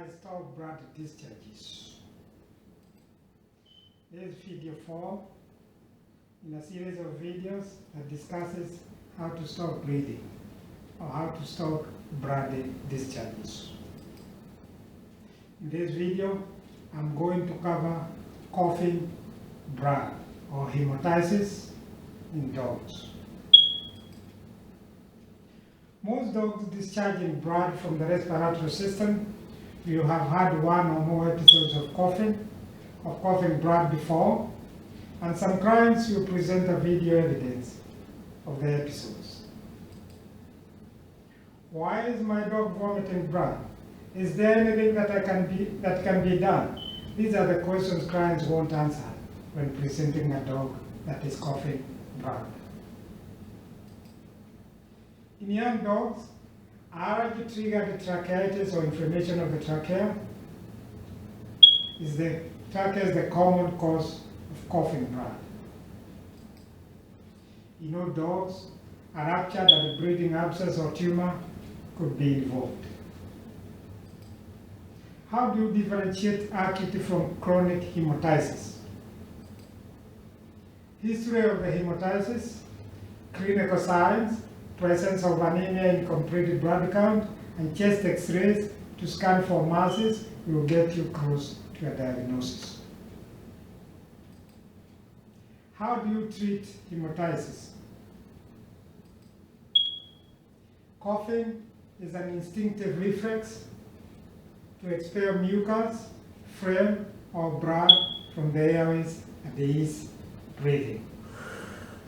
I stop blood discharges. This is video 4 in a series of videos that discusses how to stop bleeding or how to stop blood discharges. In this video, I'm going to cover coughing blood or hemoptysis in dogs. Most dogs discharging blood from the respiratory system, you have had one or more episodes of coughing blood before, and some clients will present a video evidence of the episodes. Why is my dog vomiting blood? Is there anything that can be done? These are the questions clients won't answer when presenting a dog that is coughing blood. In young dogs, allergy-triggered tracheitis or inflammation of the trachea is the common cause of coughing blood. In old dogs, a ruptured and bleeding abscess or tumor could be involved. How do you differentiate acute from chronic hemoptysis? History of the hemoptysis, clinical signs, presence of anemia, incomplete blood count, and chest x-rays to scan for masses will get you close to a diagnosis. How do you treat hemoptysis? Coughing is an instinctive reflex to expel mucus, phlegm, or blood from the airways at the ease breathing,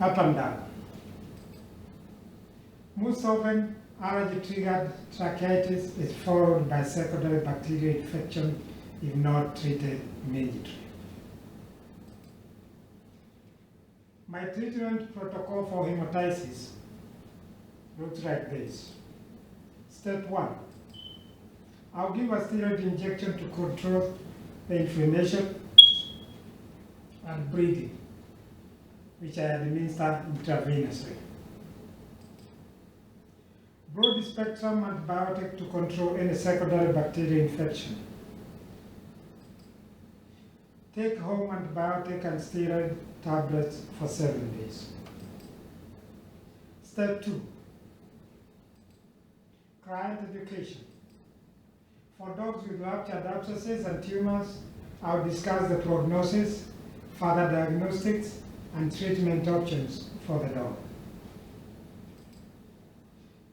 up and down. Most often, allergy-triggered tracheitis is followed by secondary bacterial infection if not treated immediately. My treatment protocol for hemoptysis looks like this. Step 1. I'll give a steroid injection to control the inflammation and bleeding, which I administer intravenously. Broad-spectrum antibiotic to control any secondary bacterial infection. Take home antibiotic and steroid tablets for 7 days. Step 2. Client education. For dogs with ruptured abscesses and tumors, I'll discuss the prognosis, further diagnostics, and treatment options for the dog.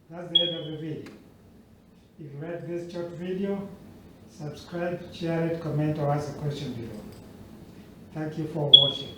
That's the end of the video. If you read this short video, subscribe, share it, comment, or ask a question below. Thank you for watching.